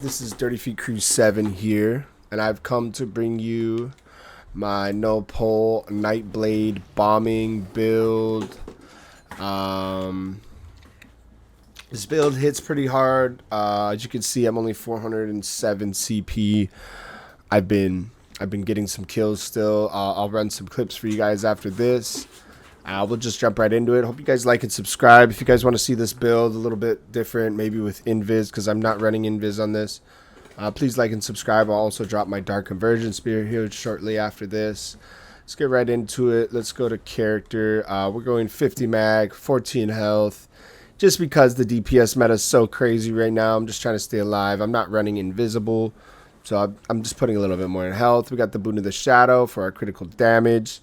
This is DirtyFeetCrew 7 here, and I've come to bring you my no pole Nightblade bombing build. This build hits pretty hard. As you can see, I'm only 407 CP. I've been getting some kills still. I'll run some clips for you guys after this. We'll just jump right into it. Hope you guys like and subscribe. If you guys want to see this build a little bit different, maybe with invis, because I'm not running invis on this, please like and subscribe. I'll also drop my dark conversion spear here shortly after this. Let's get right into it. Let's go to character. We're going 50 mag, 14 health. Just because the DPS meta is so crazy right now, I'm just trying to stay alive. I'm not running invisible, so I'm just putting a little bit more in health. We got the Boon of the Shadow for our critical damage.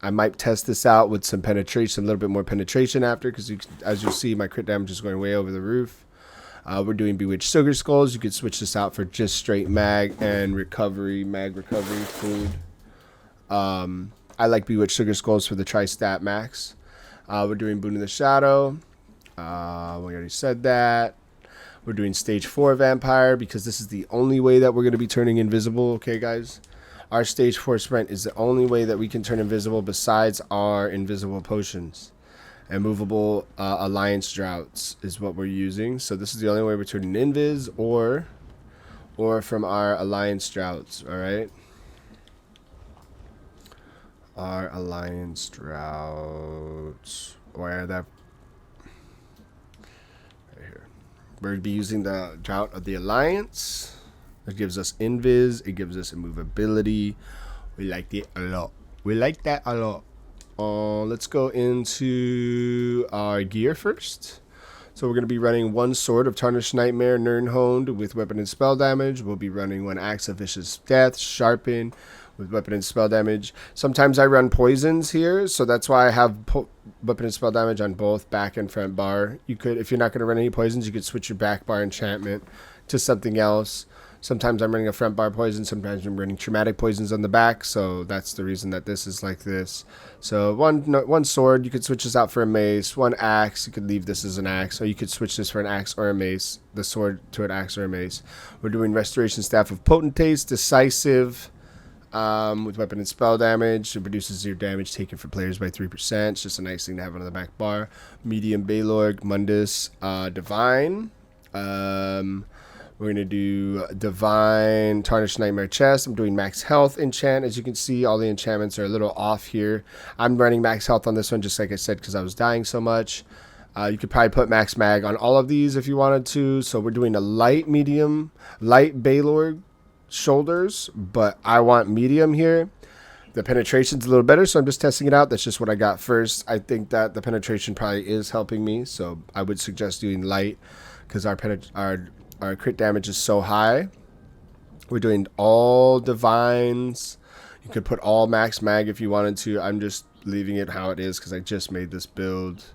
I might test this out with some penetration, a little bit more penetration after, because as you'll see, my crit damage is going way over the roof. We're doing Bewitched Sugar Skulls. You could switch this out for just straight mag and recovery, mag recovery food. I like Bewitched Sugar Skulls for the tri-stat max. We're doing Boon of the Shadow. We already said that. We're doing stage 4 vampire because this is the only way that we're going to be turning invisible. Okay, guys? Our stage 4 sprint is the only way that we can turn invisible besides our invisible potions. And movable alliance droughts is what we're using. So this is the only way we're turning invis or from our alliance droughts. All right. Our alliance droughts. Where that? Right here. We're going to be using the drought of the alliance. It gives us invis. It gives us immovability. We like it a lot. We like that a lot. Let's go into our gear first. So we're going to be running one sword of Tarnished Nightmare, Nirnhoned with weapon and spell damage. We'll be running one axe of Vicious Death, Sharpen with weapon and spell damage. Sometimes I run poisons here, so that's why I have weapon and spell damage on both back and front bar. You could, if you're not going to run any poisons, you could switch your back bar enchantment to something else. Sometimes I'm running a front bar poison. Sometimes I'm running traumatic poisons on the back. So that's the reason that this is like this. So one sword, you could switch this out for a mace. One axe, you could leave this as an axe. Or you could switch this for an axe or a mace. The sword to an axe or a mace. We're doing Restoration Staff of Potentates, Decisive, with weapon and spell damage. It reduces your damage taken for players by 3%. It's just a nice thing to have on the back bar. Medium Baylorg, Mundus, Divine. We're going to do Divine, Tarnished Nightmare Chest. I'm doing max health enchant. As you can see, all the enchantments are a little off here. I'm running max health on this one, just like I said, because I was dying so much. You could probably put max mag on all of these if you wanted to. So we're doing a light, medium, light Baylorg shoulders, but I want medium here. The penetration's a little better, so I'm just testing it out. That's just what I got first. I think that the penetration probably is helping me, so I would suggest doing light because our crit damage is so high. We're doing all divines. You could put all max mag if you wanted to. I'm just leaving it how it is because I just made this build.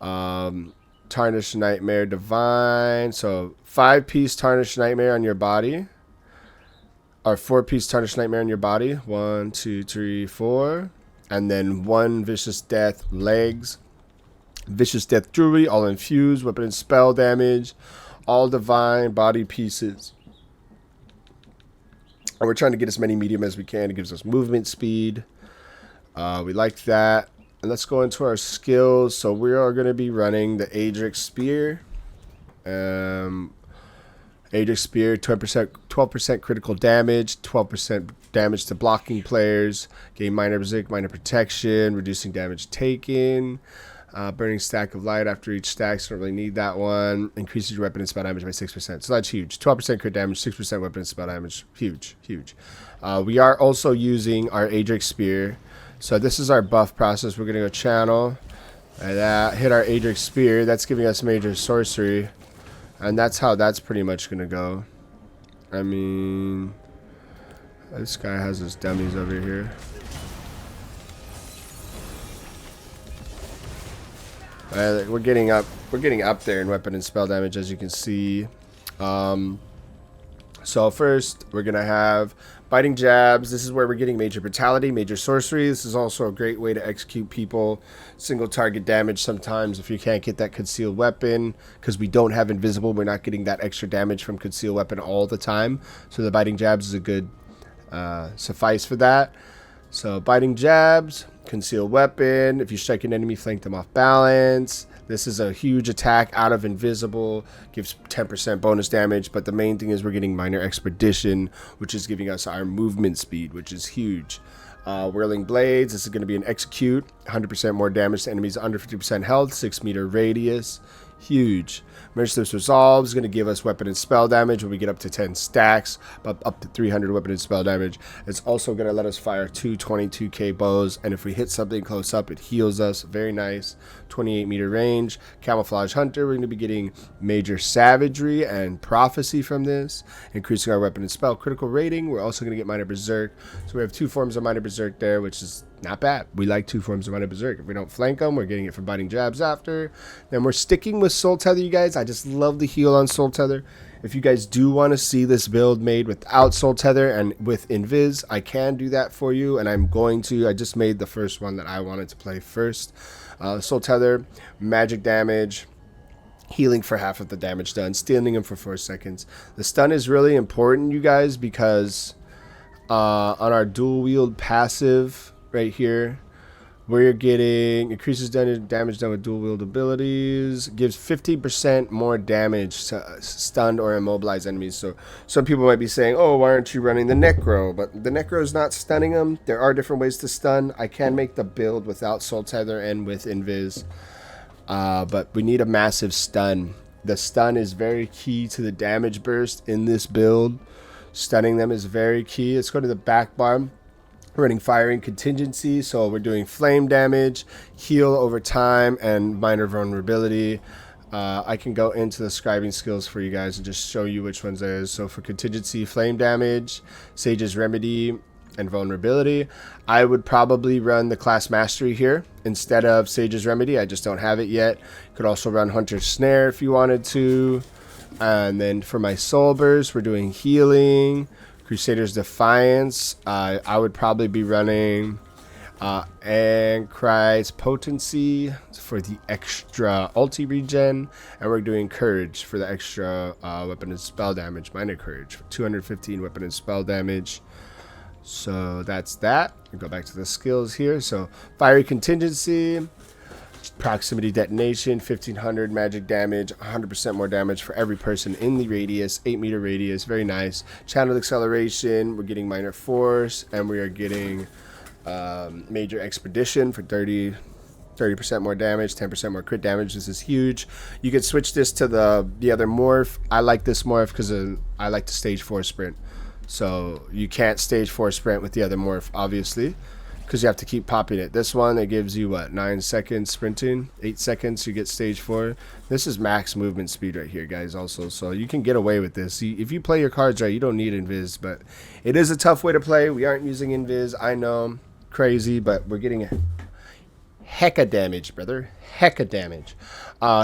Tarnished Nightmare Divine. So 5-piece Tarnished Nightmare on your body. Or 4-piece Tarnished Nightmare on your body. 1, 2, 3, 4. And then 1 Vicious Death legs. Vicious Death jewelry, all infused, weapon and spell damage. All divine body pieces. And we're trying to get as many medium as we can. It gives us movement speed. We like that. And let's go into our skills. So we are going to be running the Adric Spear. Adric Spear, 12% critical damage, 12% damage to blocking players. Gain minor resist, minor protection, reducing damage taken. Burning Stack of Light after each stack, so don't really need that one. Increases your weapon and spell damage by 6%. So that's huge. 12% crit damage, 6% weapon and spell damage. Huge, huge. We are also using our Adric Spear. So this is our buff process. We're going to go channel. Hit our Adric Spear. That's giving us major sorcery. And that's how that's pretty much going to go. I mean, this guy has his dummies over here. We're getting up there in weapon and spell damage, as you can see. So So first, we're going to have biting jabs. This is where we're getting major brutality, major sorcery. This is also a great way to execute people. Single target damage sometimes if you can't get that concealed weapon. Because we don't have invisible, we're not getting that extra damage from concealed weapon all the time. So the biting jabs is a good suffice for that. So biting jabs, concealed weapon. If you strike an enemy, flank them off balance. This is a huge attack out of invisible, gives 10% bonus damage, but the main thing is we're getting minor expedition, which is giving us our movement speed, which is huge. Whirling blades, this is going to be an execute, 100% more damage to enemies under 50% health, 6-meter radius, huge. Merciless Resolve is going to give us weapon and spell damage when we get up to 10 stacks, up to 300 weapon and spell damage. It's also going to let us fire 2 22k bows, and if we hit something close up, it heals us. Very nice. 28-meter range. Camouflage Hunter, we're going to be getting major savagery and prophecy from this, increasing our weapon and spell critical rating. We're also going to get minor berserk. So we have 2 forms of minor berserk there, which is not bad. We like 2 forms of minor berserk. If we don't flank them, we're getting it from biting jabs after. Then we're sticking with soul tether, you guys. I just love the heal on soul tether. If you guys do want to see this build made without soul tether and with invis, I can do that for you, and I'm going to. I just made the first one that I wanted to play first. Soul tether, magic damage, healing for half of the damage done, stunning him for 4 seconds. The stun is really important, you guys, because on our dual wield passive right here, we're getting increases damage done with dual wield abilities, gives 50% more damage to stunned or immobilized enemies. So some people might be saying, oh, why aren't you running the Necro? But the Necro is not stunning them. There are different ways to stun. I can make the build without soul tether and with invis, but we need a massive stun. The stun is very key to the damage burst in this build. Stunning them is very key. Let's go to the back bar. We're running firing contingency, so we're doing flame damage, heal over time, and minor vulnerability. I can go into the scribing skills for you guys and just show you which ones there is. So for contingency, flame damage, Sage's Remedy, and vulnerability, I would probably run the class mastery here instead of Sage's Remedy. I just don't have it yet. Could also run Hunter's Snare if you wanted to. And then for my soul burst, we're doing healing, Crusader's Defiance. I would probably be running Ankrai's Potency for the extra ulti regen, and we're doing Courage for the extra weapon and spell damage, minor Courage for 215 weapon and spell damage. So that's that. We'll go back to the skills here. So fiery contingency, proximity detonation, 1500 magic damage, 100% more damage for every person in the radius, 8-meter radius, very nice. Channel acceleration, we're getting minor force, and we are getting major expedition for 30% more damage, 10% more crit damage. This is huge. You could switch this to the other morph. I like this morph because I like to stage 4 sprint. So you can't stage 4 sprint with the other morph, obviously, because you have to keep popping it. This one, it gives you, what, 9 seconds sprinting? 8 seconds, you get stage 4. This is max movement speed right here, guys, also. So you can get away with this. If you play your cards right, you don't need invis, but it is a tough way to play. We aren't using invis, I know, crazy, but we're getting a hecka damage, brother. Hecka damage.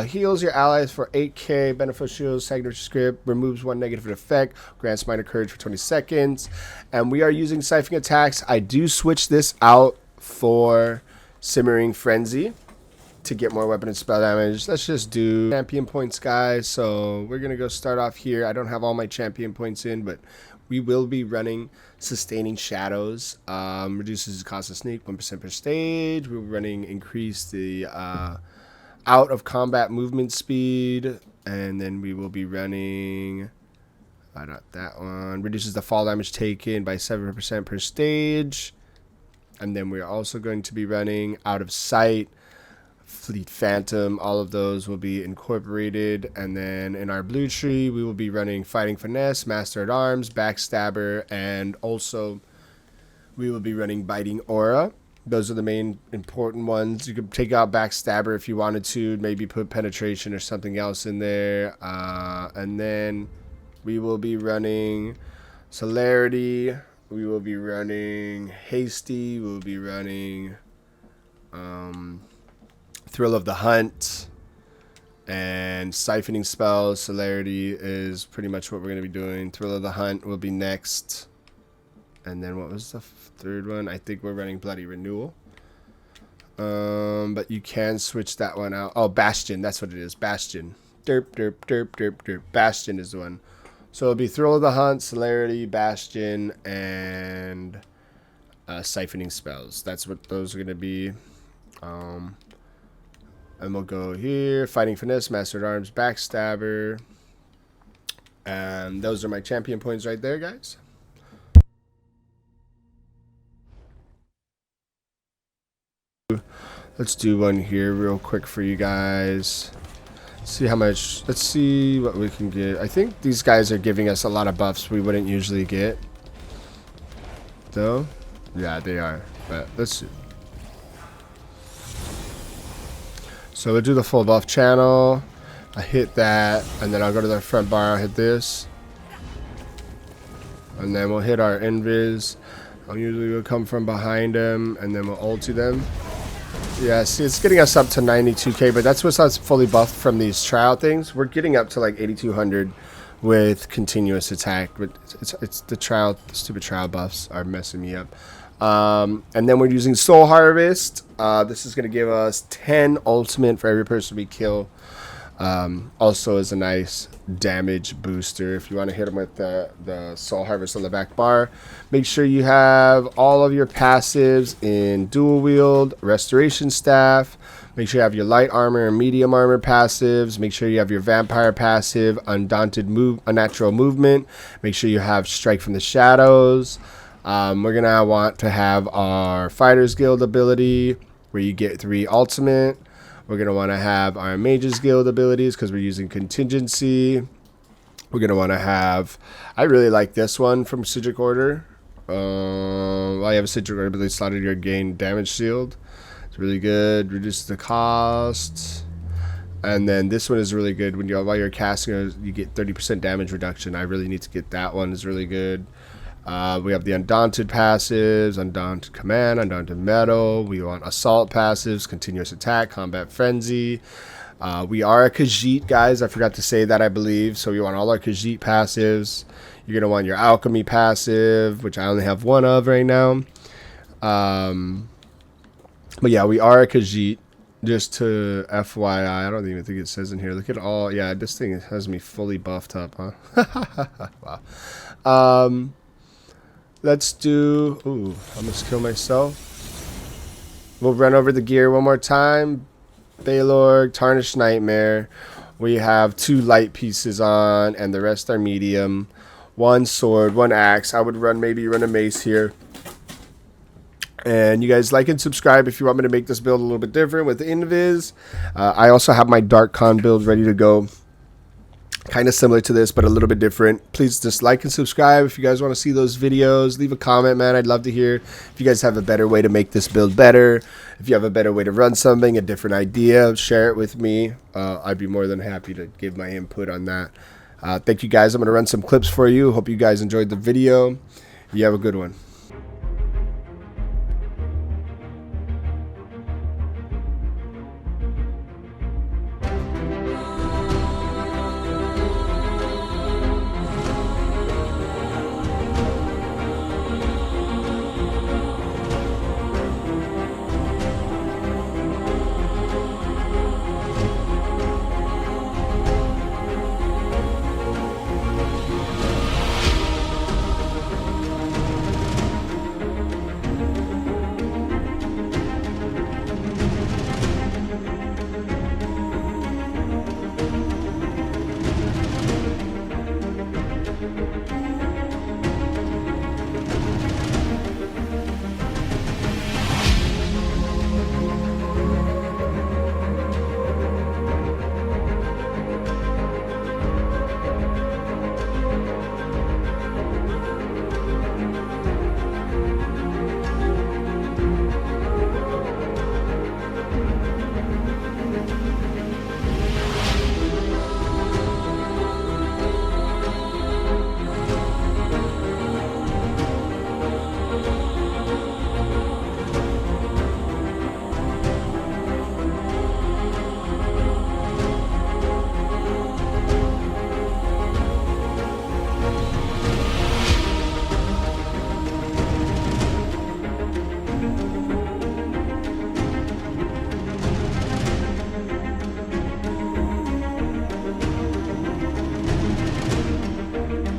Heals your allies for 8k, beneficial signature script, removes 1 negative effect, grants minor courage for 20 seconds, and we are using siphoning attacks. I do switch this out for Simmering Frenzy to get more weapon and spell damage. Let's just do champion points, guys. So we're gonna go start off here. I don't have all my champion points in, but we will be running Sustaining Shadows. Reduces the cost of sneak 1% per stage. We're running increase the out of combat movement speed, and then we will be running not that one. Reduces the fall damage taken by 7% per stage, and then we're also going to be running out of sight, Fleet Phantom. All of those will be incorporated. And then in our blue tree, we will be running Fighting Finesse, Master at Arms, Backstabber, and also we will be running Biting Aura. Those are the main important ones. You could take out Backstabber if you wanted to, maybe put Penetration or something else in there. And then we will be running Celerity. We will be running Hasty. We will be running Thrill of the Hunt. And siphoning spells, celerity is pretty much what we're going to be doing. Thrill of the Hunt will be next. And then what was the third one? I think we're running Bloody Renewal. But you can switch that one out. Oh, Bastion. That's what it is. Bastion. Derp, derp, derp, derp, derp. Bastion is the one. So it'll be Thrill of the Hunt, Celerity, Bastion, and Siphoning Spells. That's what those are going to be. And we'll go here. Fighting Finesse, Master at Arms, Backstabber. And those are my champion points right there, guys. Let's do one here real quick for you guys. See how much. Let's see what we can get. I think these guys are giving us a lot of buffs we wouldn't usually get. Though? Yeah, they are. But let's see. So we'll do the full buff channel. I hit that, and then I'll go to the front bar. I'll hit this. And then we'll hit our invis. Usually we'll come from behind them, and then we'll ulti them. Yeah, see, it's getting us up to 92k, but that's what's us fully buffed from these trial things. We're getting up to like 8200 with continuous attack, but it's the trial, the stupid trial buffs are messing me up. And then we're using Soul Harvest. This is going to give us 10 ultimate for every person we kill. Also is a nice damage booster if you want to hit them with the Soul Harvest on the back bar. Make sure you have all of your passives in dual wield, restoration staff. Make sure you have your light armor and medium armor passives. Make sure you have your vampire passive, undaunted move, unnatural movement. Make sure you have strike from the shadows. We're gonna want to have our Fighters Guild ability where you get 3 ultimate. We're going to want to have our Mages Guild abilities because we're using contingency. We're going to want to have... I really like this one from Sidric Order. While you have a Sidric Order ability slotted, your gain damage shield. It's really good. Reduces the cost. And then this one is really good. While you're casting, you get 30% damage reduction. I really need to get that one. It's really good. We have the Undaunted passives, Undaunted Command, Undaunted Metal. We want Assault passives, Continuous Attack, Combat Frenzy. We are a Khajiit, guys. I forgot to say that, I believe. So we want all our Khajiit passives. You're going to want your Alchemy passive, which I only have one of right now. But yeah, we are a Khajiit. Just to FYI, I don't even think it says in here. Look at all. Yeah, this thing has me fully buffed up, huh? Wow. Let's do... Ooh, I almost kill myself. We'll run over the gear one more time. Baylorg, Tarnished Nightmare. We have 2 light pieces on, and the rest are medium. 1 sword, 1 axe. I would maybe run a mace here. And you guys like and subscribe if you want me to make this build a little bit different with Invis. I also have my Dark Con build ready to go. Kind of similar to this, but a little bit different. Please just like and subscribe if you guys want to see those videos. Leave a comment, man. I'd love to hear if you guys have a better way to make this build better. If you have a better way to run something, a different idea, share it with me. I'd be more than happy to give my input on that. Thank you, guys. I'm going to run some clips for you. Hope you guys enjoyed the video. You have a good one.